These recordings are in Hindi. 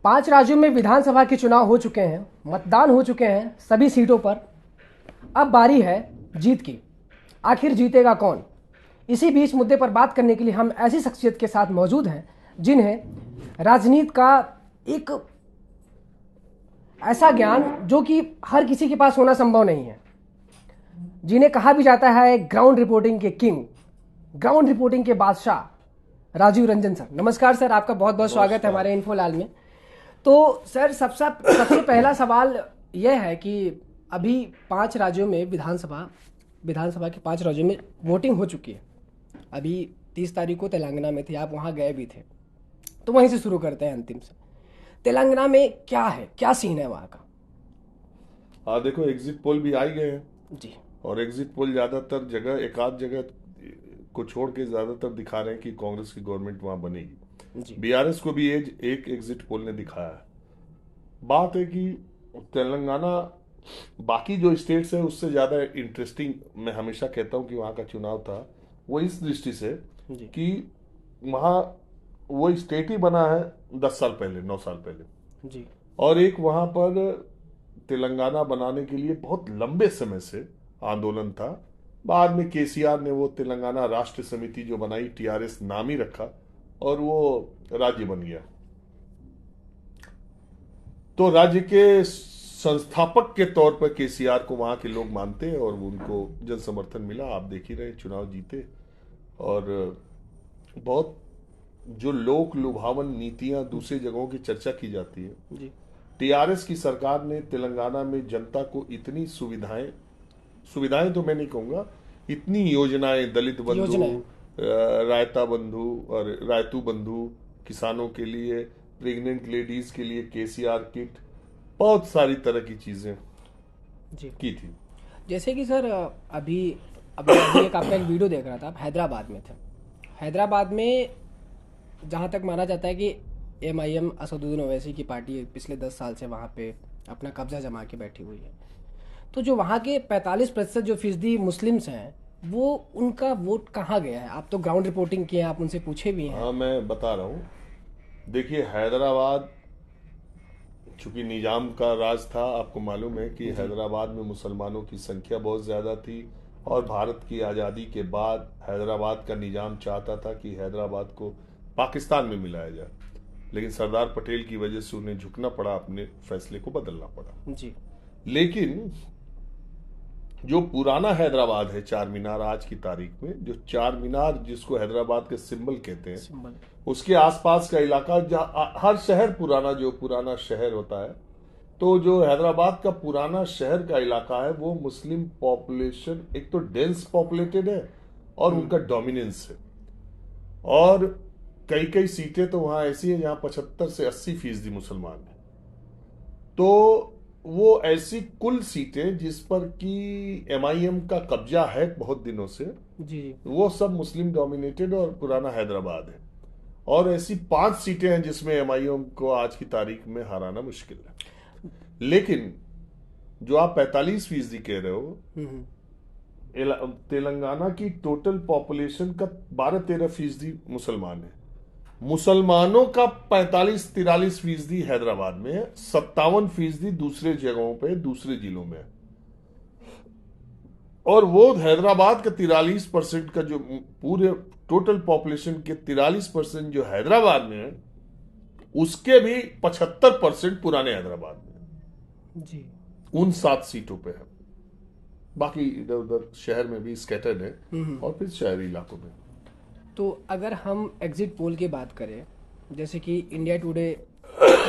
5 राज्यों में विधानसभा के चुनाव हो चुके हैं, मतदान हो चुके हैं सभी सीटों पर। अब बारी है जीत की। आखिर जीतेगा कौन? इसी बीच मुद्दे पर बात करने के लिए हम ऐसी शख्सियत के साथ मौजूद हैं जिन्हें राजनीति का एक ऐसा ज्ञान जो कि हर किसी के पास होना संभव नहीं है, जिन्हें कहा भी जाता है ग्राउंड रिपोर्टिंग के किंग, ग्राउंड रिपोर्टिंग के बादशाह, राजीव रंजन सर। नमस्कार सर, आपका बहुत बहुत स्वागत है हमारे इन्फोलाल में। तो सर सबसे पहला सवाल यह है कि अभी 5 राज्यों में विधानसभा के 5 राज्यों में वोटिंग हो चुकी है। अभी 30 तारीख को तेलंगाना में थे, आप वहाँ गए भी थे, तो वहीं से शुरू करते हैं अंतिम से। तेलंगाना में क्या है, क्या सीन है वहाँ का? हाँ देखो, एग्जिट पोल भी आ ही गए हैं जी। और एग्जिट पोल ज्यादातर जगह, एक आध जगह को छोड़ के ज्यादातर दिखा रहे हैं कि कांग्रेस की गवर्नमेंट वहां बनेगी। जी। बीआरएस को भी एक एग्जिट पोल ने दिखाया है। बात है कि तेलंगाना बाकी जो स्टेट्स है उससे ज्यादा इंटरेस्टिंग मैं हमेशा कहता हूं कि वहां का चुनाव था, वो इस दृष्टि से जी। कि वहां वो स्टेट ही बना है 10 साल पहले, 9 साल पहले। जी। और एक वहां पर तेलंगाना बनाने के लिए बहुत लंबे समय से आंदोलन था। बाद में केसीआर ने वो तेलंगाना राष्ट्र समिति जो बनाई, टीआरएस नाम ही रखा और वो राज्य बन गया। तो राज्य के संस्थापक के तौर पर केसीआर को वहां के लोग मानते हैं और उनको जन समर्थन मिला। आप देख ही रहे, चुनाव जीते। और बहुत जो लोक लुभावन नीतियां दूसरी जगहों की चर्चा की जाती है, जी। टीआरएस की सरकार ने तेलंगाना में जनता को इतनी सुविधाएं तो मैं नहीं कहूंगा, इतनी योजनाएं, दलित बंधु, रायता बंधु और रायतू बंधु, किसानों के लिए, प्रेग्नेंट लेडीज के लिए केसीआर किट, बहुत सारी तरह की चीजें जी की थी। जैसे कि सर अभी अभी एक आपका एक वीडियो देख रहा था, आप हैदराबाद में थे। हैदराबाद में जहाँ तक माना जाता है कि MIM असदुद्दीन ओवैसी की पार्टी पिछले 10 साल से वहाँ पे अपना कब्जा जमा के बैठी हुई है। तो जो वहाँ के 45% जो फीसदी मुस्लिम्स हैं, वो उनका वोट कहाँ गया है? आप तो ग्राउंड रिपोर्टिंग किए हैं, आप उनसे पूछे भी हैं। हाँ, मैं बता रहा हूँ। देखिए, हैदराबाद चूंकि निजाम का राज था, आपको मालूम है कि हैदराबाद में मुसलमानों की संख्या बहुत ज्यादा थी और भारत की आज़ादी के बाद हैदराबाद का निजाम चाहता था कि हैदराबाद को पाकिस्तान में मिलाया जाए, लेकिन सरदार पटेल की वजह से उन्हें झुकना पड़ा, अपने फैसले को बदलना पड़ा। जी। लेकिन जो पुराना हैदराबाद है, चार मीनार, आज की तारीख में जो चार मीनार जिसको हैदराबाद के सिंबल कहते हैं, सिंबल, उसके आसपास का इलाका, जहाँ हर शहर पुराना, जो पुराना शहर होता है, तो जो हैदराबाद का पुराना शहर का इलाका है वो मुस्लिम पॉपुलेशन, एक तो डेंस पॉपुलेटेड है और उनका डोमिनेंस है। और कई कई सीटें तो वहां ऐसी है जहां 75 से 80% मुसलमान है। तो वो ऐसी कुल सीटें जिस पर कि MIM का कब्जा है बहुत दिनों से, जी। वो सब मुस्लिम डोमिनेटेड और पुराना हैदराबाद है। और ऐसी 5 सीटें हैं जिसमें MIM को आज की तारीख में हराना मुश्किल है। लेकिन जो आप 45% कह रहे हो, तेलंगाना की टोटल पॉपुलेशन का 12-13% मुसलमान है। मुसलमानों का 45-43% हैदराबाद में है, 57% दूसरे जगहों पे, दूसरे जिलों में। और वो हैदराबाद का 43% का, जो पूरे टोटल पॉपुलेशन के 43% जो हैदराबाद में है, उसके भी 75% पुराने हैदराबाद में जी। उन 7 सीटों पे है। बाकी इधर उधर शहर में भी स्कैटर्ड है और फिर शहरी इलाकों में। तो अगर हम एग्जिट पोल की बात करें, जैसे कि इंडिया टुडे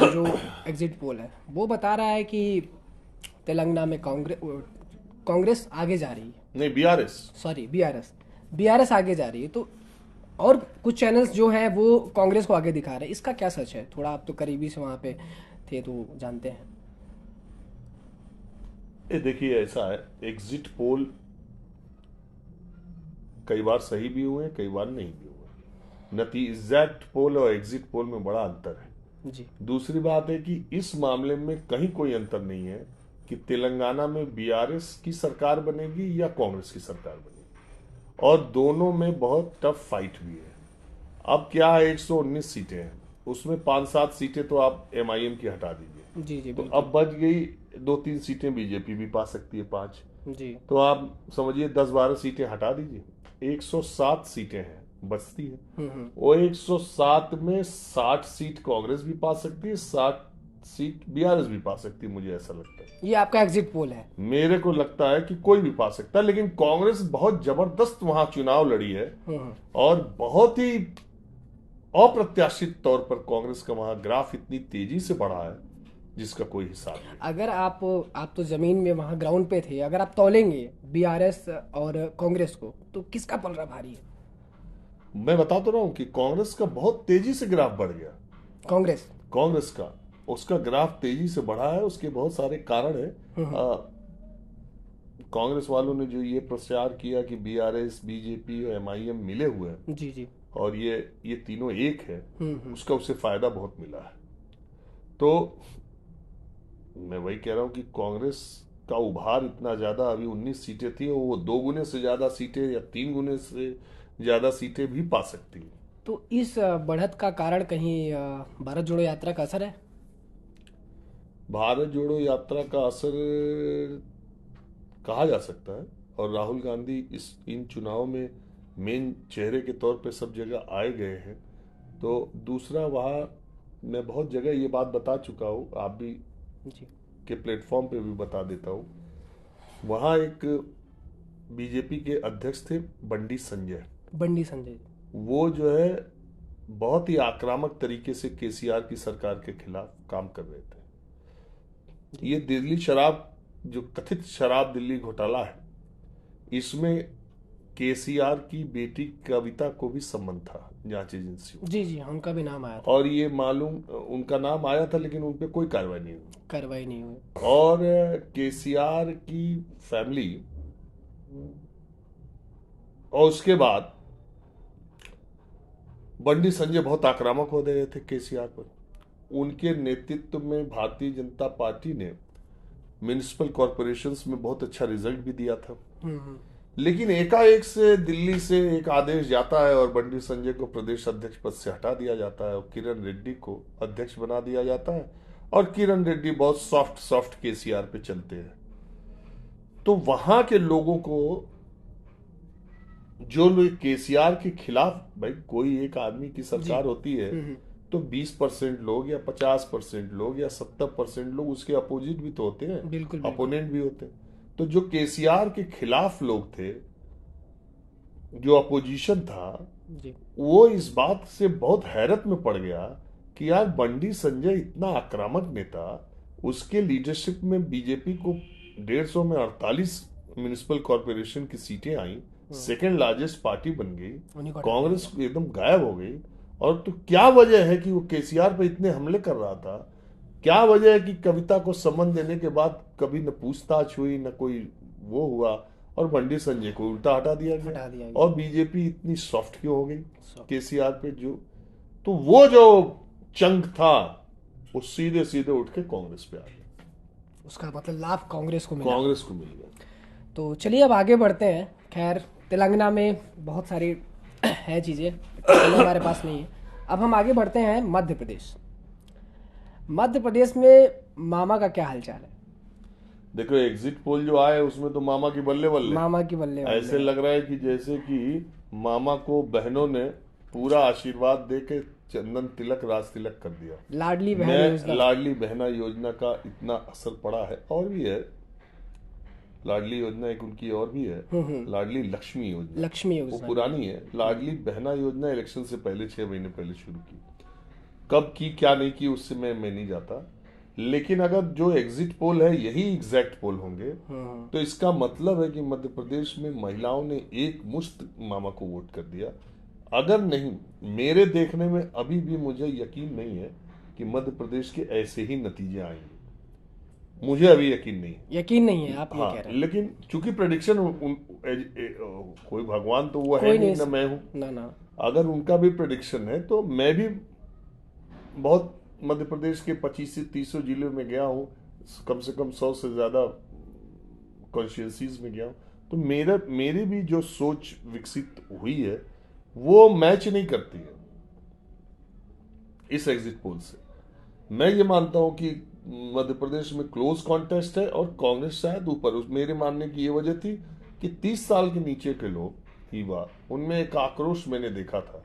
जो एग्जिट पोल है वो बता रहा है कि तेलंगाना में कांग्रेस आगे जा रही है। नहीं, बीआरएस आगे जा रही है। तो और कुछ चैनल्स जो हैं वो कांग्रेस को आगे दिखा रहे हैं। इसका क्या सच है? थोड़ा आप तो करीबी से वहाँ पे थे तो जानते हैं। ये देखिए, ऐसा है, एग्जिट पोल कई बार सही भी हुए, कई बार नहीं भी हुए। एग्जैक्ट पोल और एग्जिट पोल में बड़ा अंतर है। जी। दूसरी बात है कि इस मामले में कहीं कोई अंतर नहीं है कि तेलंगाना में बीआरएस की सरकार बनेगी या कांग्रेस की सरकार बनेगी, और दोनों में बहुत टफ फाइट भी है। अब क्या है, 119 सीटें हैं, उसमें 5-7 सीटें तो आप एमआईएम की हटा दीजिए, जी जी तो बिल्कुल। अब बच गई 2-3 सीटें, बीजेपी भी पा सकती है 5। जी तो आप समझिए 10-12 सीटें हटा दीजिए, 107 सीटें हैं बचती है। वो 107 में 60 सीट कांग्रेस भी पा सकती है, 60 सीट बीआरएस भी पा सकती है, मुझे ऐसा लगता है। ये आपका एग्जिट पोल है। मेरे को लगता है कि कोई भी पा सकता है, लेकिन कांग्रेस बहुत जबरदस्त वहां चुनाव लड़ी है और बहुत ही अप्रत्याशित तौर पर कांग्रेस का वहां ग्राफ इतनी तेजी से बढ़ा है जिसका कोई हिसाब नहीं। अगर आप तो जमीन में वहाँ ग्राउंड पे थे, अगर आप तौलेंगे बीआरएस और कांग्रेस को, तो किसका पलड़ा भारी है? मैं बता तो रहा हूं कि कांग्रेस का बहुत तेजी से ग्राफ बढ़ गया। कांग्रेस। कांग्रेस का उसका ग्राफ तेजी से बढ़ा है, उसके बहुत सारे कारण है। कांग्रेस वालों ने जो ये प्रचार किया कि बीआरएस, बीजेपी और एमआईएम मिले हुए हैं जी जी। और ये तीनों एक है, उसका उसे फायदा बहुत मिला है। तो मैं वही कह रहा हूं कि कांग्रेस का उभार इतना ज्यादा, अभी 19 सीटें थी, वो 2 गुने से ज्यादा सीटें या 3 गुने से ज्यादा सीटें भी पा सकती है। तो इस बढ़त का कारण कहीं भारत जोड़ो यात्रा का असर है? भारत जोड़ो यात्रा का असर कहा जा सकता है, और राहुल गांधी इन चुनाव में मेन चेहरे के तौर पे सब जगह आए गए हैं। तो दूसरा, वहाँ मैं बहुत जगह ये बात बता चुका हूँ, आप भी जी के प्लेटफॉर्म पे भी बता देता हूँ। वहाँ एक बीजेपी के अध्यक्ष थे बंडी संजय। बंडी संजय। वो जो है बहुत ही आक्रामक तरीके से केसीआर की सरकार के खिलाफ काम कर रहे थे। ये दिल्ली शराब, जो कथित शराब दिल्ली घोटाला है, इसमें केसीआर की बेटी कविता को भी संबंध था जांच एजेंसी। जी जी, उनका भी नाम आया था। और ये मालूम, उनका नाम आया था लेकिन उन पे कोई कार्रवाई नहीं हुई। कार्रवाई नहीं हुई। और केसीआर की फैमिली, और उसके बाद बंडी संजय बहुत आक्रामक हो गए थे केसीआर पर। उनके नेतृत्व में भारतीय जनता पार्टी ने म्युनिसिपल कॉरपोरेशंस में बहुत अच्छा रिजल्ट भी दिया था। लेकिन एकाएक से दिल्ली से एक आदेश जाता है और बंडी संजय को प्रदेश अध्यक्ष पद से हटा दिया जाता है और किरण रेड्डी को अध्यक्ष बना दिया जाता है। और किरण रेड्डी बहुत सॉफ्ट केसीआर पे चलते हैं। तो वहां के लोगों को, जो लोग केसीआर के खिलाफ, भाई कोई एक आदमी की सरकार होती है तो 20% लोग या 50% लोग या 70% लोग उसके अपोजिट भी तो होते हैं, बिल्कुल अपोनेंट भी होते हैं। तो जो केसीआर के खिलाफ लोग थे, जो अपोजिशन था, जी वो इस बात से बहुत हैरत में पड़ गया कि यार बंडी संजय इतना आक्रामक नेता, उसके लीडरशिप में बीजेपी को 150 में 48 म्युनिसिपल कॉरपोरेशन की सीटें आई, सेकेंड लार्जेस्ट पार्टी बन गई, कांग्रेस एकदम गायब हो गई। और तो क्या वजह है कि वो केसीआर पे इतने हमले कर रहा था? क्या वजह है कि कविता को सम्मान देने के बाद कभी न पूछताछ हुई, न कोई वो हुआ, और बंडी संजय को उल्टा हटा दिया गया? और बीजेपी इतनी सॉफ्ट क्यों हो गई केसीआर पे? तो वो जो चंक था वो सीधे सीधे उठ के कांग्रेस पे आ गया। उसका मतलब लाभ कांग्रेस को मिल गया। तो चलिए अब आगे बढ़ते हैं। खैर, तेलंगाना में बहुत सारी है चीज़ें, हमारे पास नहीं है। अब हम आगे बढ़ते हैं मध्य प्रदेश। मध्य प्रदेश में मामा का क्या हालचाल है? देखो, एग्जिट पोल जो आए उसमें तो मामा की बल्ले बल्ले, मामा की बल्ले बल्ले। ऐसे लग रहा है कि जैसे कि मामा को बहनों ने पूरा आशीर्वाद दे के चंदन तिलक, राज तिलक कर दिया। लाडली बहना योजना का इतना असर पड़ा है। और भी है लाडली योजना, एक उनकी और भी है, लाडली लक्ष्मी योजना। वो पुरानी है। लाडली बहना योजना इलेक्शन से पहले 6 महीने पहले शुरू की। कब की क्या नहीं की उससे मैं नहीं जाता, लेकिन अगर जो एग्जिट पोल है यही एग्जैक्ट पोल होंगे तो इसका मतलब है कि मध्य प्रदेश में महिलाओं ने एक मुश्त मामा को वोट कर दिया। अगर नहीं, मेरे देखने में अभी भी मुझे यकीन नहीं है कि मध्य प्रदेश के ऐसे ही नतीजे आएंगे। मुझे अभी यकीन नहीं है, आप ये कह रहे हैं। लेकिन चूंकि प्रेडिक्शन कोई भगवान तो वो है नहीं, ना मैं हूं ना। अगर उनका भी प्रेडिक्शन है तो मैं भी बहुत मध्य प्रदेश के 25 से 30 जिलों में गया हूँ, कम से कम 100 से ज्यादा कॉन्स्टिट्यूंसीज में गया हूँ। तो मेरी भी जो सोच विकसित हुई है वो मैच नहीं करती है। इस एग्जिट पोल से। मैं ये मानता हूं कि मध्य प्रदेश में क्लोज कॉन्टेस्ट है और कांग्रेस शायद ऊपर। मेरे मानने की ये वजह थी कि 30 साल के नीचे के लोग युवा, उनमें एक आक्रोश मैंने देखा था।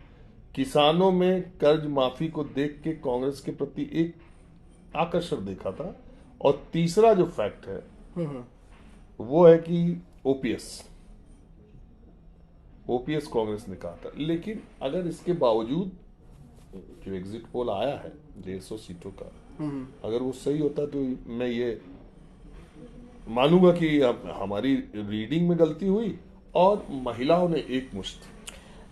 किसानों में कर्ज माफी को देख के कांग्रेस के प्रति एक आकर्षण देखा था। और तीसरा जो फैक्ट है वो है कि ओपीएस कांग्रेस ने कहा था। लेकिन अगर इसके बावजूद जो एग्जिट पोल आया है 150 सीटों का, अगर वो सही होता तो मैं ये मानूंगा कि हमारी रीडिंग में गलती हुई और महिलाओं ने एक मुश्त।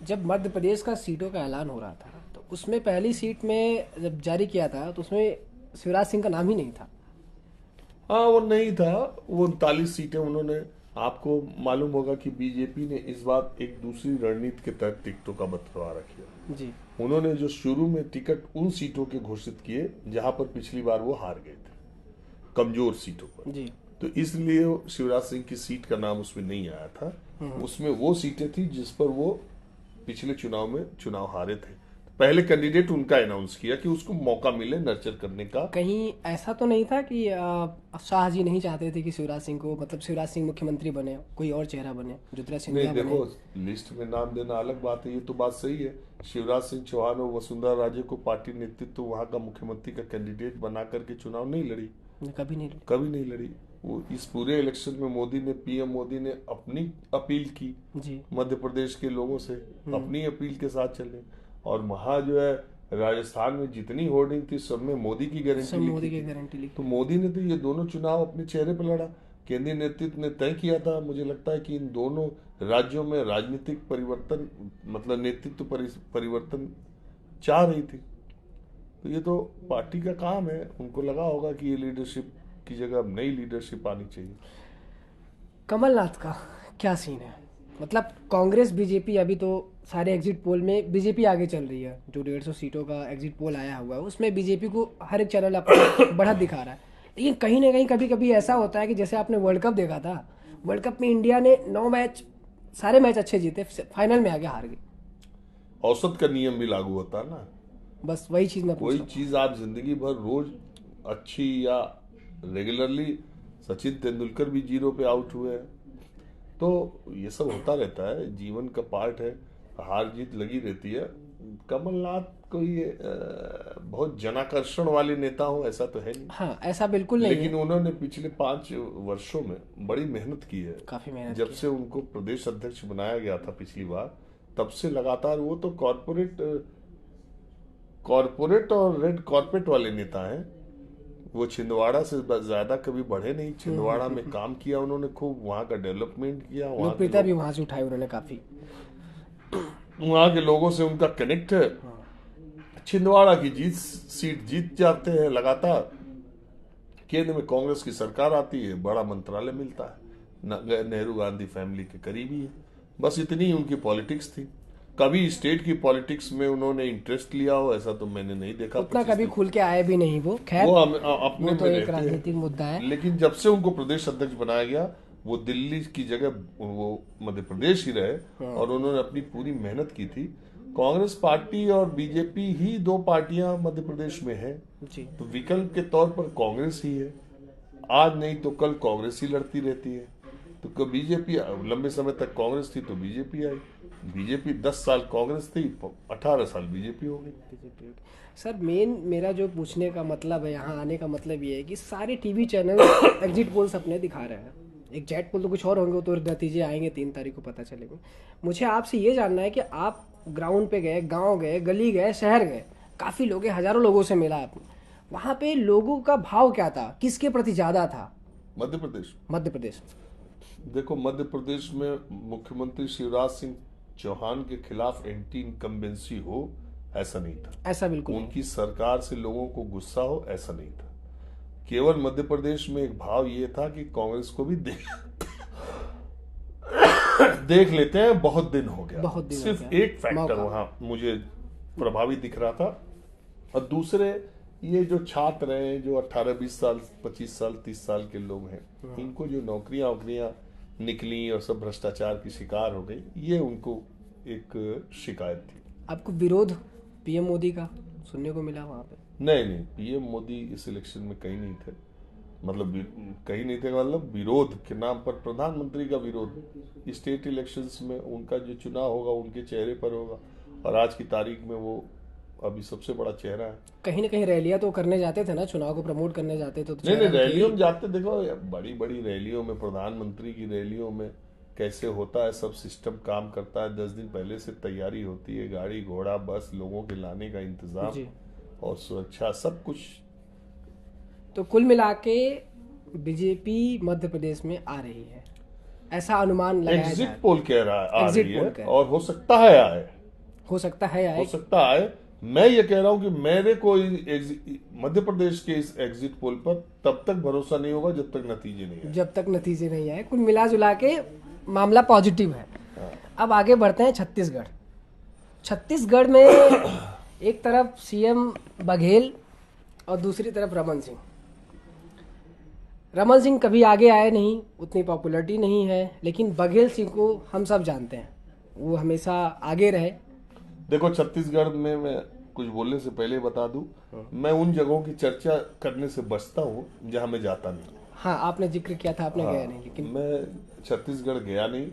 जब मध्य प्रदेश का सीटों का ऐलान हो रहा था तो उसमें पहली सीट में जब जारी किया था तो उसमें शिवराज सिंह का नाम ही नहीं था। हाँ, वो नहीं था। वो 39 सीटें उन्होंने, आपको मालूम होगा कि बीजेपी ने इस बार एक दूसरी रणनीति के तहत टिकटों का बंटवारा किया जी। उन्होंने जो शुरू में टिकट उन सीटों के घोषित किए जहां पर पिछली बार वो हार गए थे, कमजोर सीटों पर जी। तो इसलिए शिवराज सिंह की सीट का नाम उसमें नहीं आया था। उसमें वो सीटें थी जिस पर वो पिछले चुनाव में चुनाव हारे थे। पहले कैंडिडेट उनका अनाउंस किया कि उसको मौका मिले नर्चर करने का। कहीं ऐसा तो नहीं था कि शाह जी नहीं चाहते थे कि शिवराज सिंह को, मतलब शिवराज सिंह मुख्यमंत्री बने, कोई और चेहरा बने, ज्योतिरादित्य सिंधिया नहीं, बने? देखो, लिस्ट में नाम देना अलग बात है, ये तो बात सही है। शिवराज सिंह चौहान और वसुंधरा राजे को पार्टी नेतृत्व वहां का मुख्यमंत्री का कैंडिडेट बना करके चुनाव नहीं लड़ी, कभी नहीं लड़ी। वो इस पूरे इलेक्शन में पीएम मोदी ने अपनी अपील की जी। मध्य प्रदेश के लोगों से, अपनी अपील के साथ चले। और वहां जो है राजस्थान में जितनी होर्डिंग थी सब में मोदी की गारंटी लिखी। तो मोदी ने तो ये दोनों चुनाव अपने चेहरे पर लड़ा। केंद्रीय नेतृत्व ने तय किया था, मुझे लगता है कि इन दोनों राज्यों में राजनीतिक परिवर्तन, मतलब नेतृत्व परिवर्तन चाह रही थी। तो ये तो पार्टी का काम है, उनको लगा होगा कि ये लीडरशिप की जगह अब नई लीडरशिप आनी चाहिए। कमलनाथ का क्या सीन है? मतलब कांग्रेस बीजेपी, अभी तो सारे एग्जिट पोल में बीजेपी आगे चल रही है। जो 150 सीटों का एग्जिट पोल आया हुआ है उसमें बीजेपी को हर एक चैनल अपना बढ़त दिखा रहा है। लेकिन कहीं ना कहीं कभी कभी ऐसा होता है कि जैसे आपने वर्ल्ड कप देखा था, वर्ल्ड कप में इंडिया ने 9 मैच, सारे मैच अच्छे जीते, फाइनल में आगे हार गई। औसत का नियम भी लागू होता है ना। बस वही चीज मैं पूछ कोई रहा हूँ। चीज आप जिंदगी भर रोज अच्छी या रेगुलरली, सचिन तेंदुलकर भी 0 पे आउट हुए हैं, तो ये सब होता रहता है, जीवन का पार्ट है, हार जीत लगी रहती है। कमलनाथ कोई बहुत जनाकर्षण वाले नेता हो ऐसा तो है नहीं। हाँ, ऐसा बिल्कुल नहीं लेकिन है। उन्होंने पिछले 5 वर्षों में बड़ी मेहनत की है। काफी मेहनत जब की से उनको प्रदेश अध्यक्ष बनाया गया था पिछली बार, तब से लगातार वो तो कॉरपोरेट और रेड कॉर्पेट वाले नेता हैं। वो छिंदवाड़ा से ज्यादा कभी बढ़े नहीं। छिंदवाड़ा में काम किया उन्होंने खूब, वहाँ का डेवलपमेंट किया, लोकप्रियता भी वहां से उठाई उन्होंने काफी। वहाँ के लोगों से उनका कनेक्ट है। छिंदवाड़ा की सीट जीत जाते हैं लगातार। केंद्र में कांग्रेस की सरकार आती है, बड़ा मंत्रालय मिलता है, नेहरू गांधी फैमिली के करीबी है। बस इतनी ही उनकी पॉलिटिक्स थी। कभी स्टेट की पॉलिटिक्स में उन्होंने इंटरेस्ट लिया हो ऐसा तो मैंने नहीं देखा। उतना कभी खुल के आए भी नहीं वो। खैर, वो अपने वो तो में एक रहते हैं। राजनीतिक मुद्दा है। लेकिन जब से उनको प्रदेश अध्यक्ष बनाया गया, वो दिल्ली की जगह वो मध्य प्रदेश ही रहे और उन्होंने अपनी पूरी मेहनत की थी। कांग्रेस पार्टी और बीजेपी ही 2 पार्टियां मध्य प्रदेश में है, जी। तो विकल्प के तौर पर कांग्रेस ही है। आज नहीं तो कल कांग्रेस ही लड़ती रहती है। तो बीजेपी, लंबे समय तक कांग्रेस थी तो बीजेपी आई। बीजेपी 10 साल कांग्रेस थी, 18 साल बीजेपी हो गई। सर, मेरा जो पूछने का मतलब है, यहाँ आने का मतलब ये है कि सारे टीवी चैनल एग्जिट पोल्स अपने दिखा रहे हैं। एग्जैक्ट पोल तो कुछ और होंगे, वो तो नतीजे आएंगे 3 तारीख को पता चलेंगे। मुझे आपसे ये जानना है कि आप ग्राउंड पे गए, गांव गए, गली गए, शहर गए, काफ़ी लोग हैं, हजारों लोगों से मिला आपने, वहाँ पे लोगों का भाव क्या था, किसके प्रति ज़्यादा था? मध्य प्रदेश देखो, मध्य प्रदेश में मुख्यमंत्री शिवराज सिंह चौहान के खिलाफ एंटी इनकम्बेंसी हो ऐसा नहीं था। ऐसा बिल्कुल उनकी सरकार से लोगों को गुस्सा हो ऐसा नहीं था। केवल मध्य प्रदेश में एक भाव ये था कि कांग्रेस को भी देख लेते हैं, बहुत दिन हो गया। सिर्फ एक फैक्टर वहां मुझे प्रभावी दिख रहा था। और दूसरे, ये जो छात्र हैं, जो 18, 20 साल, 25 साल, 30 साल के लोग हैं, इनको जो नौकरियां निकली और सब भ्रष्टाचार की शिकार हो गई, ये उनको एक शिकायत थी। आपको विरोध पीएम मोदी का? सुनने को मिला वहाँ पे। नहीं नहीं, पीएम मोदी इस इलेक्शन में कहीं नहीं थे। मतलब कहीं नहीं थे, मतलब विरोध के नाम पर प्रधानमंत्री का विरोध स्टेट इलेक्शंस में उनका जो चुनाव होगा उनके चेहरे पर होगा, और आज की तारीख में वो अभी सबसे बड़ा चेहरा है। कहीं ना कहीं रैलियां तो करने जाते थे ना, चुनाव को प्रमोट करने जाते थे तो नहीं नहीं, चेहरा भी थे रैलियों ही। में जाते, देखो बड़ी बड़ी रैलियों में, प्रधानमंत्री की रैलियों में कैसे होता है, सब सिस्टम काम करता है। 10 दिन पहले से तैयारी होती है, गाड़ी घोड़ा बस, लोगों के लाने का इंतजाम जी। और सुरक्षा सब कुछ। तो कुल मिला के बीजेपी मध्य प्रदेश में आ रही है, ऐसा अनुमान लगाया एग्जिट जाए। पोल कह रहा है आ एग्जिट रही पोल है, कह रहा है। और हो सकता है आए, हो सकता है हो आए। सकता है। मैं ये कह रहा हूं कि मेरे को मध्य प्रदेश के इस एग्जिट पोल पर तब तक भरोसा नहीं होगा जब तक नतीजे नहीं आए। जब तक नतीजे नहीं आए। कुल मिला जुला के मामला पॉजिटिव है। अब आगे बढ़ते हैं छत्तीसगढ़। छत्तीसगढ़ में एक तरफ सीएम बघेल और दूसरी तरफ रमन सिंह। रमन सिंह कभी आगे आए नहीं, उतनी पॉपुलैरिटी नहीं है, लेकिन बघेल सिंह को हम सब जानते हैं, वो हमेशा आगे रहे। देखो, छत्तीसगढ़ में मैं कुछ बोलने से पहले बता दूं, मैं उन जगहों की चर्चा करने से बचता हूं जहां मैं जाता नहीं। हाँ, आपने जिक्र किया था, आपने गया नहीं, हाँ, लेकिन मैं छत्तीसगढ़ गया नहीं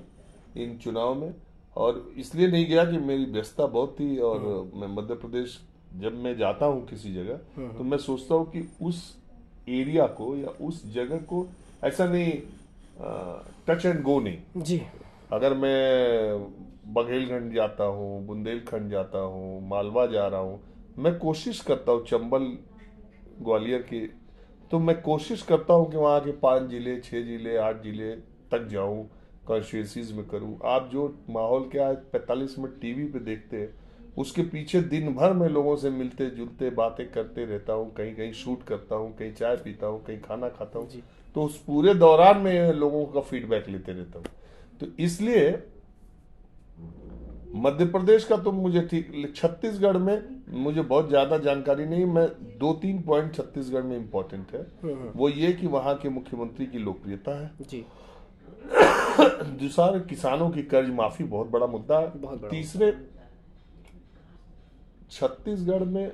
इन चुनाव में, और इसलिए नहीं गया कि मेरी व्यस्तता बहुत थी। और मैं मध्य प्रदेश जब मैं जाता हूँ किसी जगह, तो मैं सोचता हूँ कि उस एरिया को या उस जगह को ऐसा नहीं, टच एंड गो नहीं। जी। अगर मैं बघेलखंड जाता हूँ, बुंदेलखंड जाता हूँ, मालवा जा रहा हूँ, मैं कोशिश करता हूँ चंबल ग्वालियर की, तो मैं कोशिश करता हूँ कि वहाँ के 5 जिले, 6 जिले, 8 जिले तक जाऊँ, कॉन्स्टिट्यूंसीज में करूँ। आप जो माहौल क्या 45 मिनट टीवी पे देखते हैं, उसके पीछे दिन भर में लोगों से मिलते जुलते बातें करते रहता हूँ, कहीं कहीं शूट करता हूँ, कहीं चाय पीता हूँ, कहीं खाना खाता हूँ। तो उस पूरे दौरान में लोगों का फीडबैक लेते रहता हूँ। तो इसलिए मध्य प्रदेश का तो मुझे ठीक, छत्तीसगढ़ में मुझे बहुत ज्यादा जानकारी नहीं। मैं 2-3 पॉइंट छत्तीसगढ़ में इम्पोर्टेंट है, वो ये कि वहां के मुख्यमंत्री की लोकप्रियता है जी। दूसरा, किसानों की कर्ज माफी बहुत बड़ा मुद्दा है। बहुत बड़ा। तीसरे, छत्तीसगढ़ में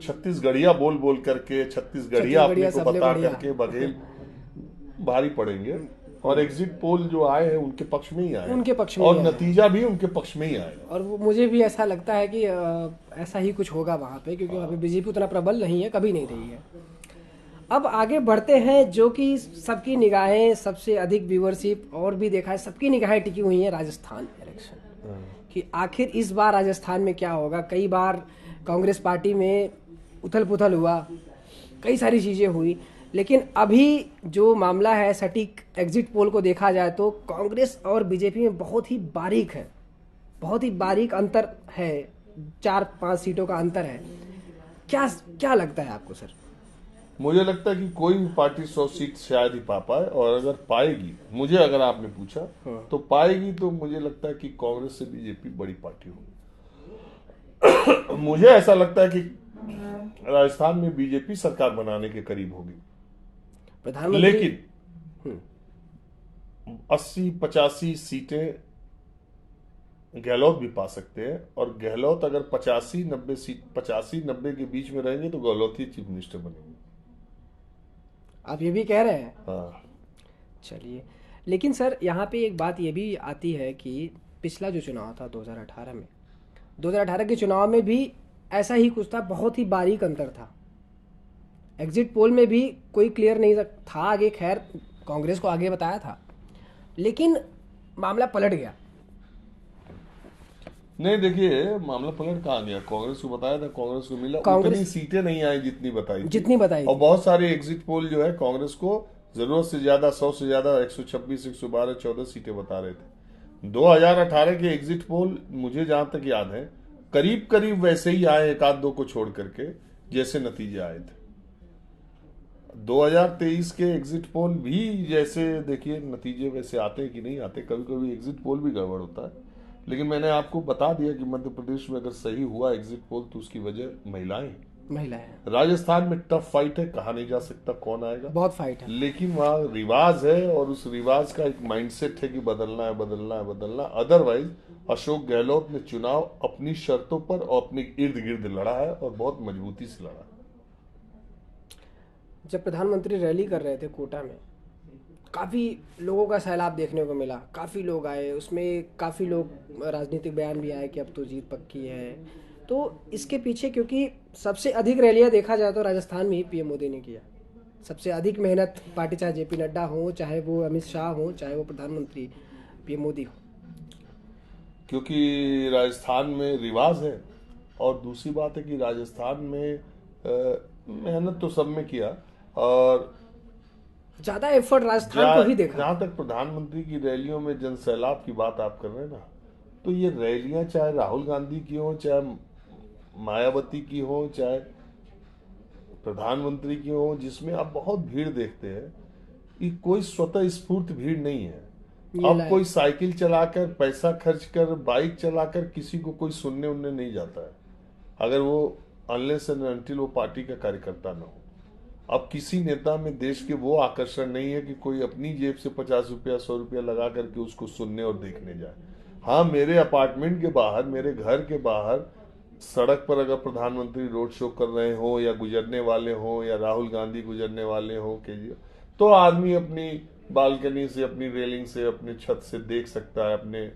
छत्तीसगढ़िया बोल बोल करके, छत्तीसगढ़िया अपने को सबले बता बढ़िया। करके बघेल भारी पड़ेंगे, और एग्जिट पोल जो आए हैं उनके पक्ष में ही आए, उनके पक्ष में और ही आए। नतीजा भी उनके पक्ष में ही आएगा। और वो मुझे भी ऐसा लगता है कि ऐसा ही कुछ होगा वहाँ पे, क्योंकि वहाँ पे बीजेपी उतना प्रबल नहीं है, कभी नहीं रही है। अब आगे बढ़ते हैं, जो कि सबकी निगाहें, सबसे अधिक व्यूअरशिप और भी देखा है, सबकी निगाहें टिकी हुई हैं राजस्थान इलेक्शन कि आखिर इस बार राजस्थान में क्या होगा। कई बार कांग्रेस पार्टी में उथल पुथल हुआ, कई सारी चीज़ें हुई, लेकिन अभी जो मामला है सटीक एग्जिट पोल को देखा जाए तो कांग्रेस और बीजेपी में बहुत ही बारीक है, बहुत ही बारीक अंतर है, 4-5 सीटों का अंतर है। क्या क्या लगता है आपको सर? मुझे लगता है कि कोई भी पार्टी 100 सीट शायद ही पा पाए, और अगर पाएगी, मुझे अगर आपने पूछा तो पाएगी, तो मुझे लगता है कि कांग्रेस से बीजेपी बड़ी पार्टी होगी। मुझे ऐसा लगता है कि राजस्थान में बीजेपी सरकार बनाने के करीब होगी, प्रधानमंत्री, लेकिन 80-85 सीटें गहलोत भी पा सकते हैं, और गहलोत अगर 85-90 सीट, 85-90 के बीच में रहेंगे तो गहलोत ही चीफ मिनिस्टर बनेंगे। आप ये भी कह रहे हैं? हाँ। चलिए, लेकिन सर यहाँ पे एक बात ये भी आती है कि पिछला जो चुनाव था 2018 में, 2018 के चुनाव में भी ऐसा ही कुछ था, बहुत ही बारीक अंतर था। एग्जिट पोल में भी कोई क्लियर नहीं था आगे, खैर कांग्रेस को आगे बताया था, लेकिन मामला पलट गया। नहीं, देखिए मामला पलट कहाँ गया, कांग्रेस को बताया था, कांग्रेस को मिला, कांग्रेस उतनी सीटें नहीं आई जितनी बताई थी। जितनी बताई और थी। बहुत सारे एग्जिट पोल जो है कांग्रेस को जरूरत से ज्यादा, 100 से ज्यादा, 126, 112, 14 सीटें बता रहे थे। 2018 के एग्जिट पोल मुझे जहां तक याद है करीब करीब वैसे ही आए, एक आध दो को छोड़ करके, जैसे नतीजे आए थे। 2023 के एग्जिट पोल भी जैसे, देखिए नतीजे वैसे आते कि नहीं आते, कभी कभी एग्जिट पोल भी गड़बड़ होता है। लेकिन मैंने आपको बता दिया कि मध्य प्रदेश में अगर सही हुआ एग्जिट पोल तो उसकी वजह महिलाएं हैं। महिला है। राजस्थान में टफ फाइट है, कहा नहीं जा सकता कौन आएगा, बहुत फाइट है। लेकिन वहाँ रिवाज है और उस रिवाज का एक माइंडसेट है कि बदलना है, बदलना है, बदलना। अदरवाइज अशोक गहलोत ने चुनाव अपनी शर्तों पर और अपने इर्द गिर्द लड़ा है और बहुत मजबूती से लड़ा है। जब प्रधानमंत्री रैली कर रहे थे कोटा में, काफ़ी लोगों का सैलाब देखने को मिला, काफ़ी लोग आए, उसमें काफ़ी लोग राजनीतिक बयान भी आए कि अब तो जीत पक्की है। तो इसके पीछे, क्योंकि सबसे अधिक रैलियां देखा जाए तो राजस्थान में ही पीएम मोदी ने किया, सबसे अधिक मेहनत पार्टी, चाहे जेपी नड्डा हो, चाहे वो अमित शाह हो, चाहे वो प्रधानमंत्री पीएम मोदी हो। क्योंकि राजस्थान में रिवाज है और दूसरी बात है कि राजस्थान में मेहनत तो सब में किया और ज़्यादा एफर्ट राजस्थान को ही देखा। जहां तक प्रधानमंत्री की रैलियों में जन सैलाब की बात आप कर रहे हैं ना, तो ये रैलियां चाहे राहुल गांधी की हो, चाहे मायावती की हो, चाहे प्रधानमंत्री की हो, जिसमें आप बहुत भीड़ देखते हैं, ये कोई स्वतः स्फूर्त भीड़ नहीं है। अब कोई साइकिल चलाकर, पैसा खर्च कर, बाइक चलाकर किसी को कोई सुनने उनने नहीं जाता है, अगर वो अनलेस एंड अनटिल वो पार्टी का कार्यकर्ता ना हो। अब किसी नेता में देश के वो आकर्षण नहीं है कि कोई अपनी जेब से 50 रुपया 100 रुपया लगा करके उसको सुनने और देखने जाए। हाँ, मेरे अपार्टमेंट के बाहर, मेरे घर के बाहर सड़क पर अगर प्रधानमंत्री रोड शो कर रहे हो या गुजरने वाले हो या राहुल गांधी गुजरने वाले हो केजरीवाल, तो आदमी अपनी बालकनी से, अपनी रेलिंग से, अपनी छत से देख सकता है, अपने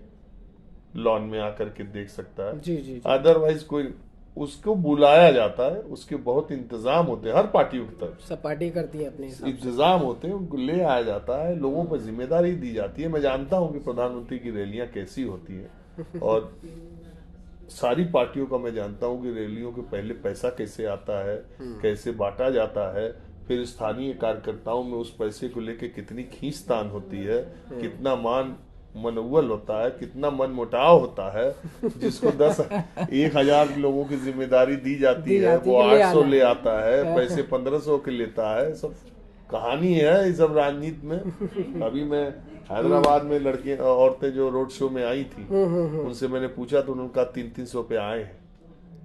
लॉन में आकर के देख सकता है। जी जी। अदरवाइज कोई, उसको बुलाया जाता है, उसके बहुत इंतजाम होते हैं, हर पार्टी की तरफ सब पार्टी करती है अपने हिसाब से। इंतजाम होते हैं, उनको ले आया जाता है, लोगों पर जिम्मेदारी दी जाती है। मैं जानता हूं कि प्रधानमंत्री की रैलियां कैसी होती हैं और सारी पार्टियों का मैं जानता हूं कि रैलियों के पहले पैसा कैसे आता है, कैसे बांटा जाता है, फिर स्थानीय कार्यकर्ताओं में उस पैसे को लेकर कितनी खींचतान होती है, कितना मनोबल होता है, कितना मन मुटाव होता है। जिसको 1,000 लोगों की जिम्मेदारी दी जाती है, वो 800 ले आता है, पैसे 1500 के लेता है। सब कहानी है इस सब राजनीति में। अभी मैं हैदराबाद में लड़के औरतें जो रोड शो में आई थी, उनसे मैंने पूछा तो उन्होंने कहा 300 रुपए आए हैं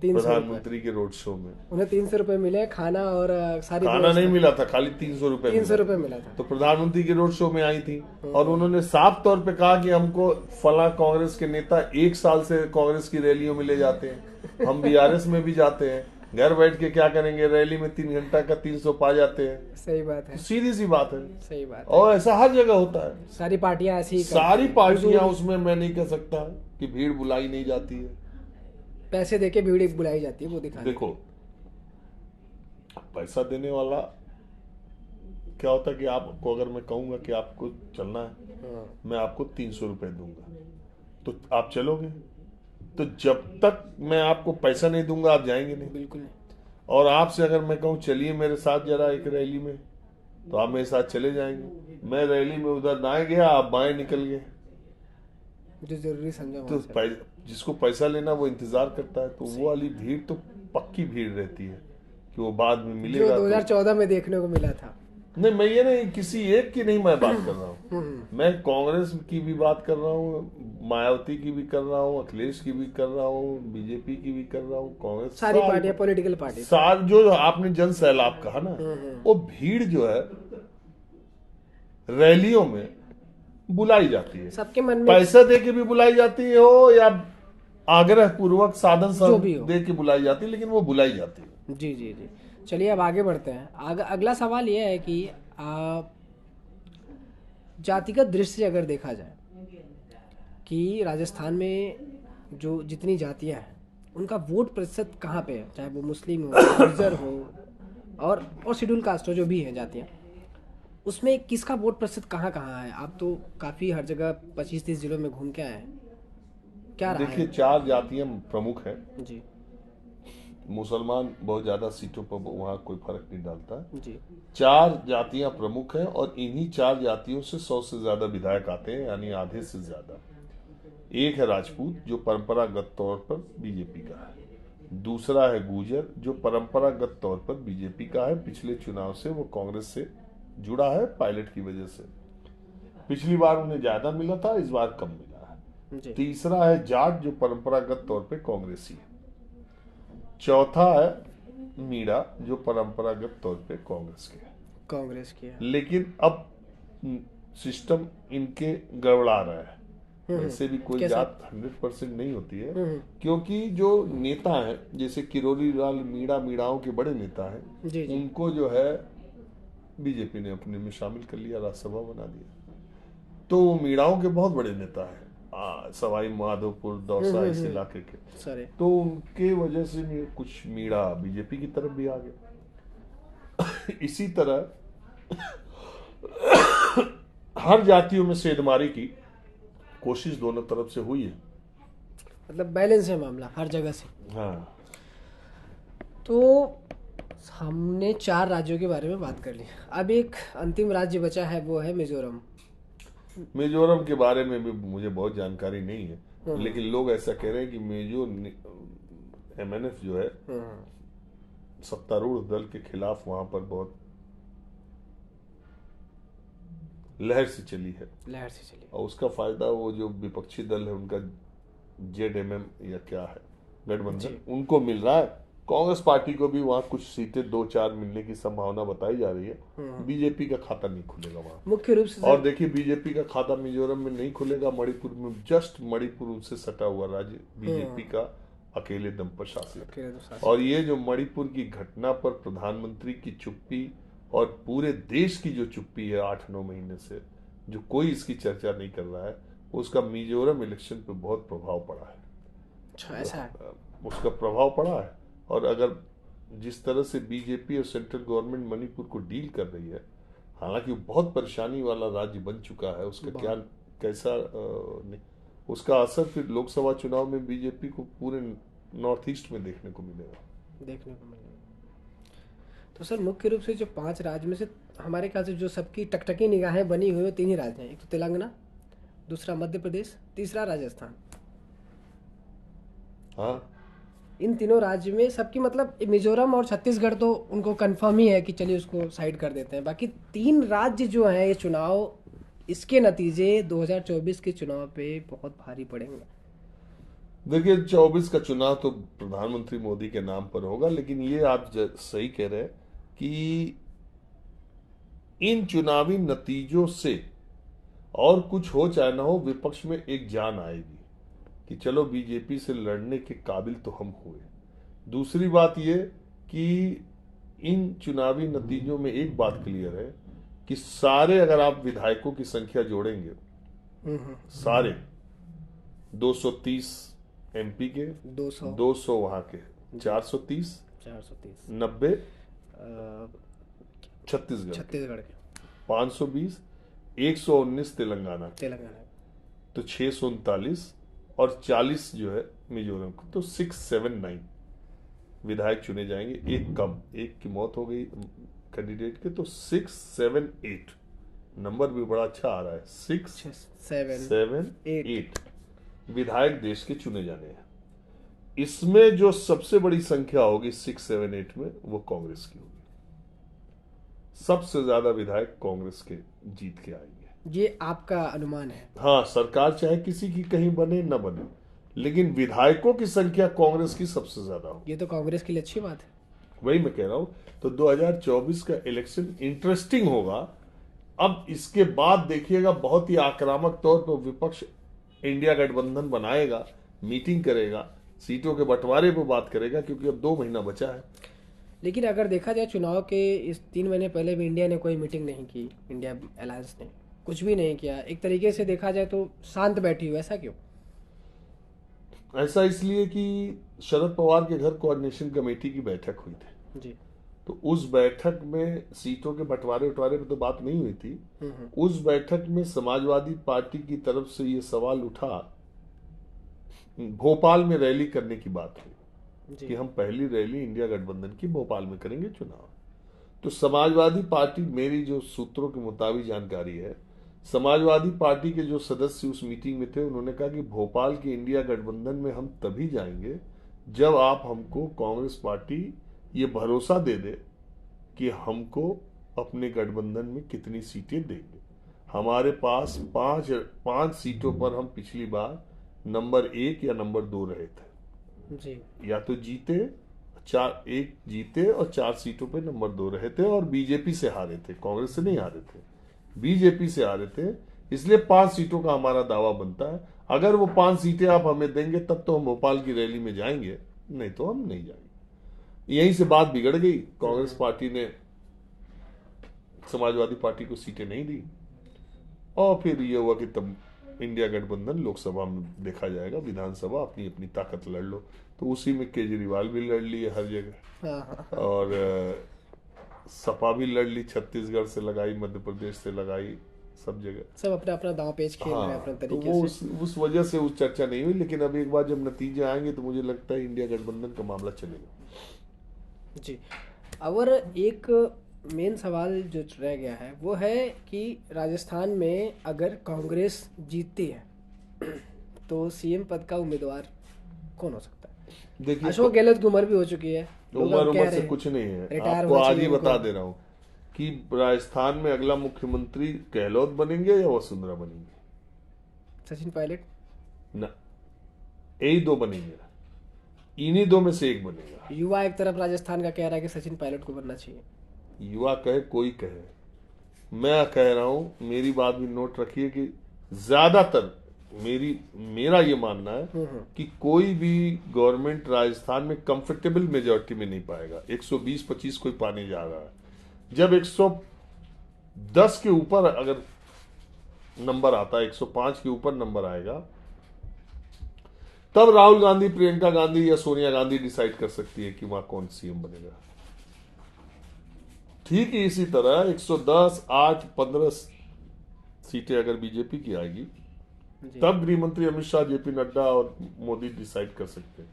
प्रधानमंत्री के रोड शो में। उन्हें 300 रुपए मिले, खाना और सारी खाना नहीं मिला था, खाली 300 रुपए 300 रुपए मिला था। तो प्रधानमंत्री के रोड शो में आई थी और उन्होंने साफ तौर पे कहा कि हमको फला कांग्रेस के नेता 1 साल से कांग्रेस की रैलियों में ले जाते हैं, हम बीआरएस में भी जाते हैं, घर बैठ के क्या करेंगे, रैली में 3 घंटा का 300 पा जाते हैं। सही बात है, सीधी सी बात है, सही बात है। और ऐसा हर जगह होता है, सारी पार्टियां ऐसी ही सारी पार्टियां। उसमें मैं नहीं कह सकता कि भीड़ बुलाई नहीं जाती है, पैसे देके भीड़ बुलाई जाती है, वो दिखा। देखो, पैसा देने वाला क्या होता है कि आपको अगर मैं कहूंगा कि आपको चलना है, मैं आपको 300 रुपए दूंगा, तो आप चलोगे? तो जब तक मैं आपको पैसा नहीं दूंगा आप जाएंगे नहीं। बिल्कुल। और आपसे अगर मैं कहूं चलिए मेरे साथ जरा एक रैली में, तो आप मेरे साथ चले जाएंगे। मैं रैली में उधर दाएं गया, आप बाएं निकल गए, जो जरूरी समझा। तो जिसको पैसा लेना वो इंतजार करता है, तो वो वाली भीड़ तो पक्की भीड़ रहती है कि वो बाद में मिलेगा। जो 2014 में देखने को मिला था। नहीं, मैं ये नहीं, किसी एक की नहीं मैं बात कर रहा हूँ, मैं कांग्रेस की भी बात कर रहा हूँ, मायावती की भी कर रहा हूँ, अखिलेश की भी कर रहा हूँ, बीजेपी की भी कर रहा हूँ, कांग्रेस, सारी पार्टियां, पॉलिटिकल पार्टी। जो आपने जन सैलाब कहा ना, वो भीड़ जो है रैलियों में बुलाई जाती है, सबके मन में पैसा दे के भी बुलाई जाती हो या आग्रह पूर्वक साधन दे के बुलाई जाती है, लेकिन वो बुलाई जाती है। जी जी जी। चलिए अब आगे बढ़ते हैं। अगला सवाल यह है कि जातिगत दृष्टि से अगर देखा जाए कि राजस्थान में जो जितनी जातियां हैं उनका वोट प्रतिशत कहाँ पे है, चाहे वो मुस्लिम हो, गुर्जर हो और शेड्यूल कास्ट हो, जो भी है जातियां, उसमें किसका वोट प्रतिशत कहाँ कहाँ है? आप तो काफ़ी हर जगह 25-30 जिलों में घूम के आए हैं, क्या रहा है? देखिए, 4 जातियां प्रमुख हैं जी। मुसलमान बहुत ज्यादा सीटों पर वहां कोई फर्क नहीं डालता है जी। 4 जातियां प्रमुख हैं और इन्हीं 4 जातियों से 100 से ज्यादा विधायक आते हैं, यानी आधे से ज्यादा। एक है राजपूत, जो परंपरागत तौर पर बीजेपी का है। दूसरा है गुर्जर, जो परंपरागत तौर पर बीजेपी का है, पिछले चुनाव से वो कांग्रेस से जुड़ा है पायलट की वजह से। पिछली बार उन्हें ज्यादा मिला था, इस बार कम मिला है। तीसरा है जाट, जो परंपरागत तौर पर कांग्रेसी है। चौथा है मीणा जो परंपरागत तौर पे कांग्रेस के है, कांग्रेस की है। लेकिन अब सिस्टम इनके गड़बड़ा रहा है। वैसे भी कोई कैसा? जात 100% नहीं होती है, क्योंकि जो नेता हैं जैसे किरोड़ी लाल मीणा, मीणाओं के बड़े नेता हैं, जी जी। उनको जो है बीजेपी ने अपने में शामिल कर लिया, राज्यसभा बना दिया। तो वो मीणाओं के बहुत बड़े नेता हैं, सवाई माधोपुर दौसा इस इलाके के। सर तो उनके वजह से कुछ मीणा बीजेपी की तरफ भी आ गए। इसी तरह हर जातियों में सेधमारी की कोशिश दोनों तरफ से हुई है। मतलब बैलेंस है मामला हर जगह से। हाँ, तो हमने 4 राज्यों के बारे में बात कर ली, अब एक अंतिम राज्य बचा है, वो है मिजोरम। मिजोरम के बारे में भी मुझे बहुत जानकारी नहीं है, लेकिन लोग ऐसा कह रहे हैं कि MNF जो है सत्तारूढ़ दल के खिलाफ वहां पर बहुत लहर से चली है, लहर से चली। और उसका फायदा वो जो विपक्षी दल है उनका ZMM या क्या है गठबंधन, उनको मिल रहा है। कांग्रेस पार्टी को भी वहां कुछ सीटें 2-4 मिलने की संभावना बताई जा रही है। बीजेपी का खाता नहीं खुलेगा वहां मुख्य रूप से। और देखिए, बीजेपी का खाता मिजोरम में नहीं खुलेगा। मणिपुर में, जस्ट मणिपुर उनसे सटा हुआ राज्य, बीजेपी का अकेले दम पर शासित है। और ये जो मणिपुर की घटना पर प्रधानमंत्री की चुप्पी और पूरे देश की जो चुप्पी है 8-9 महीने से, जो कोई इसकी चर्चा नहीं कर रहा है, उसका मिजोरम इलेक्शन पे बहुत प्रभाव पड़ा है। अच्छा, ऐसा है? उसका प्रभाव पड़ा है। और अगर जिस तरह से बीजेपी और सेंट्रल गवर्नमेंट मणिपुर को डील कर रही है, हालांकि बहुत परेशानी वाला राज्य बन चुका है, उसका क्या कैसा उसका असर फिर लोकसभा चुनाव में बीजेपी को पूरे नॉर्थ ईस्ट में देखने को मिलेगा। तो सर मुख्य रूप से जो 5 राज्य में से हमारे ख्याल से जो सबकी टकटकी निगाहें बनी हुई है 3 ही राज्य हैं, एक तो तेलंगाना, दूसरा मध्य प्रदेश, तीसरा राजस्थान। हाँ, इन तीनों राज्य में सबकी, मतलब मिजोरम और छत्तीसगढ़ तो उनको कंफर्म ही है कि चलिए उसको साइड कर देते हैं। बाकी 3 राज्य जो हैं, ये चुनाव, इसके नतीजे 2024 के चुनाव पे बहुत भारी पड़ेंगे। देखिए, 24 का चुनाव तो प्रधानमंत्री मोदी के नाम पर होगा, लेकिन ये आप सही कह रहे हैं कि इन चुनावी नतीजों से और कुछ हो चाहे ना हो, विपक्ष में एक जान आएगी कि चलो बीजेपी से लड़ने के काबिल तो हम हुए। दूसरी बात ये कि इन चुनावी नतीजों में एक बात क्लियर है कि सारे, अगर आप विधायकों की संख्या जोड़ेंगे, सारे 230 MP के, 200 वहां के, 430 90 छत्तीसगढ़ के, 520 119 तेलंगाना तो 639 और 40 जो है मिजोरम को, तो 679 विधायक चुने जाएंगे। एक कम, एक की मौत हो गई कैंडिडेट के, तो 678 नंबर भी बड़ा अच्छा आ रहा है, 678 विधायक देश के चुने जाने हैं। इसमें जो सबसे बड़ी संख्या होगी 678 में, वो कांग्रेस की होगी। सबसे ज्यादा विधायक कांग्रेस के जीत के आएंगे, ये आपका अनुमान है? हाँ, सरकार चाहे किसी की कहीं बने न बने, लेकिन विधायकों की संख्या कांग्रेस की सबसे ज्यादा होगी। ये तो कांग्रेस के लिए अच्छी बात है। वही मैं कह रहा हूं। तो 2024 का इलेक्शन इंटरेस्टिंग होगा। अब इसके बाद देखिएगा, बहुत ही आक्रामक तौर पर विपक्ष इंडिया गठबंधन बनाएगा, मीटिंग करेगा, सीटों के बंटवारे पर बात करेगा, क्योंकि अब 2 महीना बचा है। लेकिन अगर देखा जाए, चुनाव के इस 3 महीने पहले भी इंडिया ने कोई मीटिंग नहीं की, इंडिया अलायंस ने कुछ भी नहीं किया। एक तरीके से देखा जाए तो शांत बैठी हुई, ऐसा क्यों? ऐसा इसलिए कि शरद पवार के घर कोऑर्डिनेशन कमेटी की बैठक हुई थी जी। तो उस बैठक में सीटों के बंटवारे पे तो बात नहीं हुई थी। उस बैठक में समाजवादी पार्टी की तरफ से ये सवाल उठा, भोपाल में रैली करने की बात हुई कि हम पहली रैली इंडिया गठबंधन की भोपाल में करेंगे चुनाव। तो समाजवादी पार्टी, मेरी जो सूत्रों के मुताबिक जानकारी है, समाजवादी पार्टी के जो सदस्य उस मीटिंग में थे, उन्होंने कहा कि भोपाल के इंडिया गठबंधन में हम तभी जाएंगे जब आप हमको, कांग्रेस पार्टी, ये भरोसा दे दे कि हमको अपने गठबंधन में कितनी सीटें देंगे। हमारे पास 5 सीटों पर हम पिछली बार नंबर 1 या नंबर 2 रहे थे जी। या तो जीते, एक जीते और 4 सीटों पे नंबर 2 रहे थे और बीजेपी से हारे थे, कांग्रेस से नहीं हारे थे, बीजेपी से हारे थे। इसलिए 5 सीटों का हमारा दावा बनता है। अगर वो 5 सीटें आप हमें देंगे तब तो हम भोपाल की रैली में जाएंगे, नहीं तो हम नहीं जाएंगे। यहीं से बात बिगड़ गई। कांग्रेस पार्टी ने समाजवादी पार्टी को सीटें नहीं दी और फिर ये हुआ कि तब इंडिया गठबंधन लोकसभा में देखा जाएगा, विधानसभा अपनी अपनी ताकत लड़ लो। तो उसी में केजरीवाल भी लड़ लिए हर जगह और सपा भी लड़ ली, छत्तीसगढ़ से लगाई, मध्य प्रदेश से लगाई, सब जगह सब अपना अपना दांव पेच खेल रहे हैं अपने तो तरीके वो से। उस वजह से उस चर्चा नहीं हुई। लेकिन अब एक बार जब नतीजे आएंगे तो मुझे लगता है इंडिया गठबंधन का मामला चलेगा। जी, और एक मेन सवाल जो रह गया है वो है कि राजस्थान में अगर कांग्रेस जीतती है तो सीएम पद का उम्मीदवार कौन हो सकता है? देखिए, अशोक गहलोत की उम्र भी हो चुकी है, लोग अब उम्र कह उम्र रहे से हैं कुछ नहीं है। रिटायर आपको होना आज चाहिए ही बता उनको। दे रहा हूँ कि राजस्थान में अगला मुख्यमंत्री गहलोत बनेंगे या वसुंधरा बनेंगे। सचिन पायलट ना, यही दो बनेंगे, इन्हीं दो में से एक बनेगा। युवा एक तरफ राजस्थान का कह रहा है कि सचिन पायलट को बनना चाहिए। युवा कहे कोई कहे, मैं कह रहा हूं, मेरी बात भी नोट रखिए कि ज्यादातर मेरा ये मानना है कि कोई भी गवर्नमेंट राजस्थान में कंफर्टेबल मेजॉरिटी में नहीं पाएगा। 120-25 कोई पाने जा रहा है। जब 110 के ऊपर अगर नंबर आता है, 105 के ऊपर नंबर आएगा, तब राहुल गांधी, प्रियंका गांधी या सोनिया गांधी डिसाइड कर सकती है कि वहां कौन सीएम बनेगा। ठीक है, इसी तरह 110, 8, 15 सीटें अगर बीजेपी की आएगी तब गृह मंत्री अमित शाह, जेपी नड्डा और मोदी डिसाइड कर सकते हैं।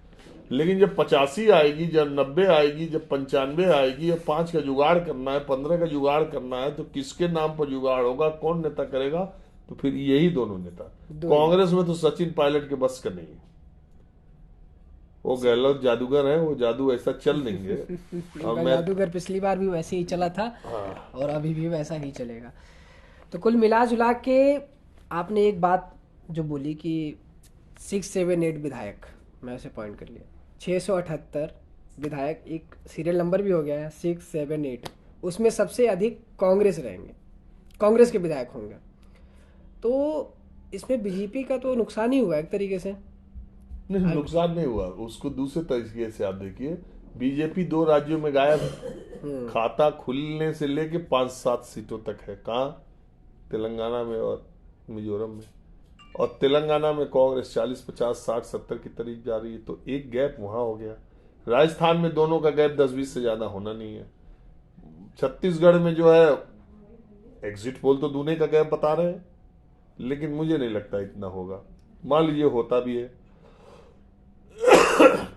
लेकिन जब 85 आएगी, जब 90 आएगी, जब 95 आएगी, अब 5 का जुगाड़ करना है, 15 का जुगाड़ करना है, तो किसके नाम पर जुगाड़ होगा, कौन नेता करेगा? तो फिर यही दोनों नेता। कांग्रेस में तो सचिन पायलट के बस का नहीं है। वो गहलोत जादूगर है, वो जादू ऐसा चल देंगे। और मैं जादूगर पिछली बार भी वैसे ही चला था हाँ, और अभी भी वैसा ही चलेगा। तो कुल मिला जुला के आपने एक बात जो बोली कि 678 विधायक, मैं उसे पॉइंट कर लिया, 678 विधायक, एक सीरियल नंबर भी हो गया है 678, उसमें सबसे अधिक कांग्रेस रहेंगे, कांग्रेस के विधायक होंगे। तो इसमें बीजेपी का तो नुकसान ही हुआ एक तरीके से। नहीं, नुकसान नहीं हुआ। उसको दूसरे तरीके से आप देखिए, बीजेपी 2 राज्यों में गायब, खाता खुलने से लेके 5-7 सीटों तक है। कहाँ? तेलंगाना में और मिजोरम में। और तेलंगाना में कांग्रेस 40, 50, 60, 70 की तरफ जा रही है, तो एक गैप वहां हो गया। राजस्थान में दोनों का गैप 10-20 से ज्यादा होना नहीं है। छत्तीसगढ़ में जो है, एग्जिट पोल तो दूने का गैप बता रहे हैं, लेकिन मुझे नहीं लगता इतना होगा। मान लीजिए होता भी है।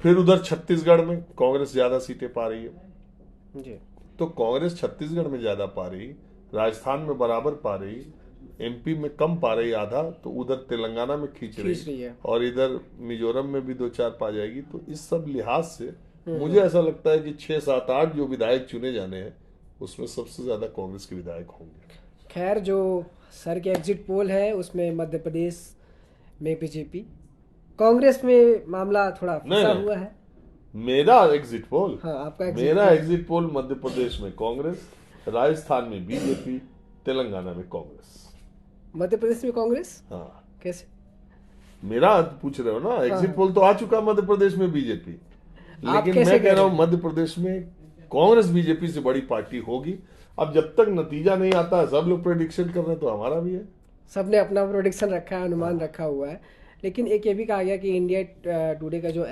फिर उधर छत्तीसगढ़ में कांग्रेस ज्यादा सीटें पा रही है जी। तो कांग्रेस छत्तीसगढ़ में ज्यादा पा रही, राजस्थान में बराबर पा रही, एमपी में कम पा रही आधा, तो उधर तेलंगाना में खींच रही है और इधर मिजोरम में भी 2-4 पा जाएगी। तो इस सब लिहाज से मुझे ऐसा लगता है कि 6, 7, 8 जो विधायक चुने जाने हैं उसमें सबसे ज्यादा कांग्रेस के विधायक होंगे। खैर, जो सर के एग्जिट पोल है उसमें मध्य प्रदेश में बीजेपी, कांग्रेस में मामला थोड़ा फंसा हुआ है। मेरा एग्जिट पोल, हाँ, आपका मेरा एग्जिट पोल मध्य प्रदेश में कांग्रेस, राजस्थान में बीजेपी, तेलंगाना में कांग्रेस। मध्य प्रदेश में कांग्रेस? हाँ, कैसे? मेरा पूछ रहे हो ना? एग्जिट पोल तो आ चुका मध्य प्रदेश में बीजेपी, लेकिन कैसे मैं कह रहा हूं मध्य प्रदेश में कांग्रेस बीजेपी से बड़ी पार्टी होगी। अब जब तक नतीजा नहीं आता, सब लोग प्रेडिक्शन कर रहे हैं, तो हमारा भी है। सबने अपना प्रोडिक्शन रखा है, अनुमान रखा हुआ है। लेकिन एक ये भी कहा गया कि इंडिया टुडे का जो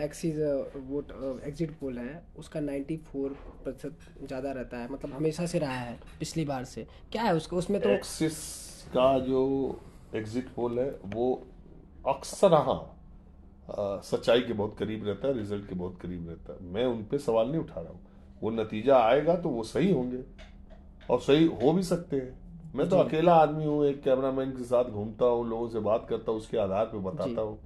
वोट एग्जिट पोल है उसका 94% ज़्यादा रहता है, मतलब हमेशा से रहा है पिछली बार से। क्या है उसको, उसमें तो एक्सिस का जो एग्जिट पोल है वो अक्सर सच्चाई के बहुत करीब रहता है, रिजल्ट के बहुत करीब रहता है। मैं उन पे सवाल नहीं उठा रहा हूँ। वो नतीजा आएगा तो वो सही होंगे और सही हो भी सकते हैं। मैं तो अकेला आदमी हूँ, एक कैमरामैन के साथ घूमता हूँ, लोगों से बात करता हूँ, उसके आधार पे बताता हूँ।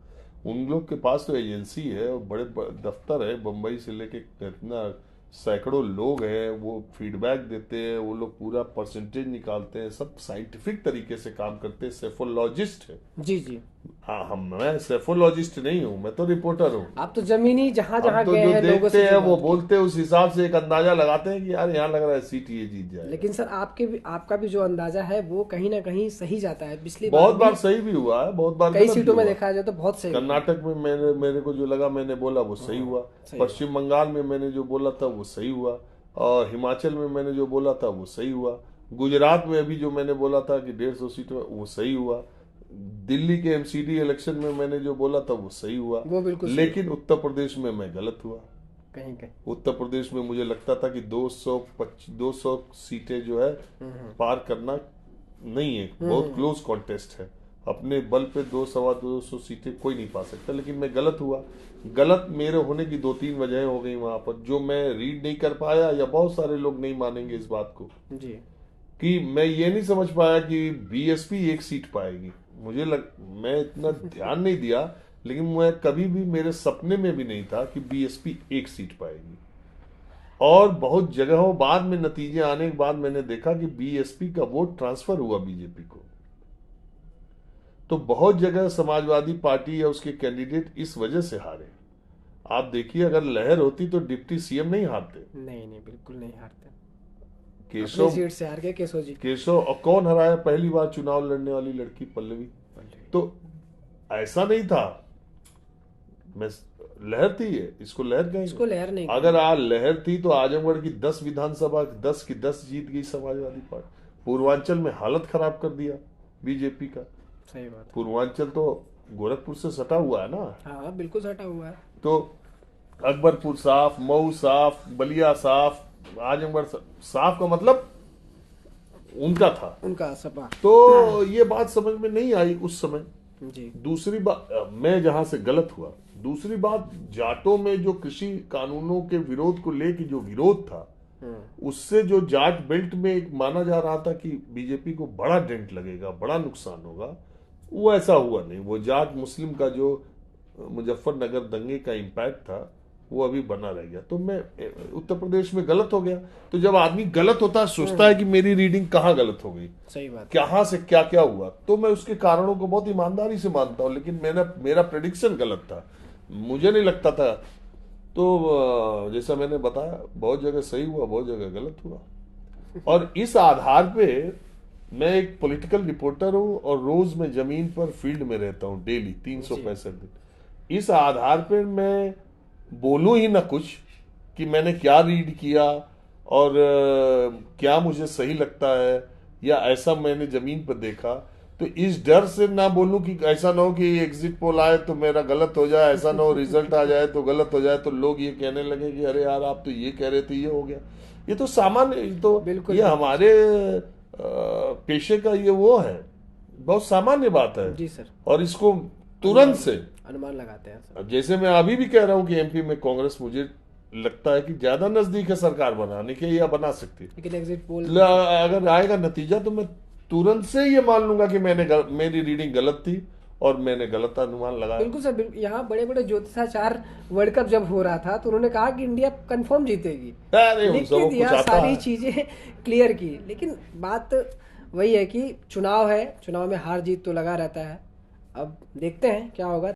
उन लोग के पास तो एजेंसी है और बड़े दफ्तर है, बम्बई से लेके इतना सैकड़ों लोग हैं, वो फीडबैक देते हैं, वो लोग पूरा परसेंटेज निकालते हैं, सब साइंटिफिक तरीके से काम करते हैं, सेफोलॉजिस्ट है। जी जी। हाँ, मैं सेफोलॉजिस्ट नहीं हूँ, मैं तो रिपोर्टर हूँ। आप तो जमीनी जहां हम जहां तो गए जो हैं लोगों देखते से हैं जो वो बात की। बोलते हैं, उस हिसाब से एक अंदाजा लगाते हैं कि यार यहाँ लग रहा है सीट ये जीत जाएगा। लेकिन सर आपका भी जो अंदाजा है वो कहीं ना कहीं सही जाता है। पिछली बार बहुत भी बार सही भी हुआ है, बहुत बार कई गलत भी सीटों में हुआ। देखा जाए तो बहुत सही हुआ। कर्नाटक में मेरे को जो लगा मैंने बोला वो सही हुआ। सही हुआ। पश्चिम बंगाल में मैंने जो बोला था वो सही हुआ। और हिमाचल में मैंने जो बोला था वो सही हुआ। गुजरात में अभी जो मैंने बोला था कि 150 सीट में, वो सही हुआ। दिल्ली के एमसीडी इलेक्शन में मैंने जो बोला था वो सही हुआ। वो बिल्कुल सही लेकिन उत्तर प्रदेश में मैं गलत हुआ। कहीं कहीं। उत्तर प्रदेश में मुझे लगता था कि 200 सीटें जो है पार करना नहीं है, बहुत क्लोज कॉन्टेस्ट है। अपने बल पे 200 सीटें कोई नहीं पा सकता, लेकिन मैं गलत हुआ। गलत मेरे होने की 2-3 वजहें हो गई वहां पर, जो मैं रीड नहीं कर पाया, या बहुत सारे लोग नहीं मानेंगे इस बात को, जी कि मैं ये नहीं समझ पाया कि बीएसपी एक सीट पाएगी। मैं इतना ध्यान नहीं दिया, लेकिन मैं कभी भी, मेरे सपने में भी नहीं था कि बीएसपी एक सीट पाएगी। और बहुत जगहों बाद में, नतीजे आने के बाद मैंने देखा कि बीएसपी का वोट ट्रांसफर हुआ बीजेपी को। तो बहुत जगह समाजवादी पार्टी या उसके कैंडिडेट इस वजह से हारे। आप देखिए, अगर लहर होती तो डिप्टी सीएम नहीं हारते। नहीं नहीं बिल्कुल नहीं हारते। अपनी केशव सीट से हार गए केशव जी। केशव और कौन हराया? पहली बार चुनाव लड़ने वाली लड़की पल्लवी। तो ऐसा नहीं था, मैं लहर थी ये, इसको लहर कहेंगे। इसको लहर नहीं अगर आज लहर थी तो आजमगढ़ की 10 विधानसभा 10 की 10 जीत गई समाजवादी पार्टी। पूर्वांचल में हालत खराब कर दिया बीजेपी का। सही बात है। पूर्वांचल तो गोरखपुर से सटा हुआ है ना, हाँ बिल्कुल सटा हुआ है। तो अकबरपुर साफ, मऊ साफ, बलिया साफ, आजमगढ़ साफ का मतलब उनका था। उनका सपा। तो ये बात समझ में नहीं आई उस समय। जी दूसरी बात, मैं जहां से गलत हुआ, दूसरी बात, जाटों में जो कृषि कानूनों के विरोध को लेकर जो विरोध था, उससे जो जाट बेल्ट में एक माना जा रहा था कि बीजेपी को बड़ा डेंट लगेगा, बड़ा नुकसान होगा, वो ऐसा हुआ नहीं। वो जाट मुस्लिम का जो मुजफ्फरनगर दंगे का इम्पैक्ट था वो अभी बना रह गया। तो मैं उत्तर प्रदेश में गलत हो गया। तो जब आदमी गलत होता है, सोचता है कि मेरी रीडिंग कहाँ गलत हो गई, सही बात। कहाँ से क्या क्या हुआ, तो मैं उसके कारणों को बहुत ईमानदारी से मानता हूँ। लेकिन मेरा प्रेडिक्शन गलत था, मुझे नहीं लगता था। तो जैसा मैंने बताया, बहुत जगह सही हुआ, बहुत जगह गलत हुआ। और इस आधार पे मैं एक पॉलिटिकल रिपोर्टर हूँ, और रोज मैं जमीन पर फील्ड में रहता हूँ डेली 365 दिन। इस आधार पे मैं बोलूं ही ना कुछ कि मैंने क्या रीड किया और क्या मुझे सही लगता है, या ऐसा मैंने जमीन पर देखा। तो इस डर से ना बोलूं कि ऐसा ना हो कि एग्जिट पोल आए तो मेरा गलत हो जाए, ऐसा ना हो रिजल्ट आ जाए तो गलत हो जाए, तो लोग ये कहने लगे कि अरे यार आप तो ये कह रहे थे, ये हो गया। ये तो सामान्य, ये तो बिल्कुल ये हमारे पेशे का ये वो है, बहुत सामान्य बात है। जी सर। और इसको तुरंत से, अनुमान लगाते हैं सर। अब जैसे मैं अभी भी कह रहा हूं कि एमपी में कांग्रेस मुझे लगता है कि ज्यादा नजदीक है सरकार बनाने के, या बना सकती है। लेकिन एग्जिट पोल अगर आएगा नतीजा तो मैं तुरंत से ये मान लूंगा कि मेरी रीडिंग गलत थी और मैंने गलत अनुमान लगाया। बिल्कुल सर। यहाँ बड़े बड़े ज्योतिषाचार वर्ल्ड कप जब हो रहा था तो उन्होंने कहा कि इंडिया कंफर्म जीतेगी, अरे उन लिख के सबको दिया, कुछ आता सारी है। चीजें क्लियर की। लेकिन बात वही है कि चुनाव है, चुनाव में हार जीत तो लगा रहता है। अब देखते हैं क्या होगा।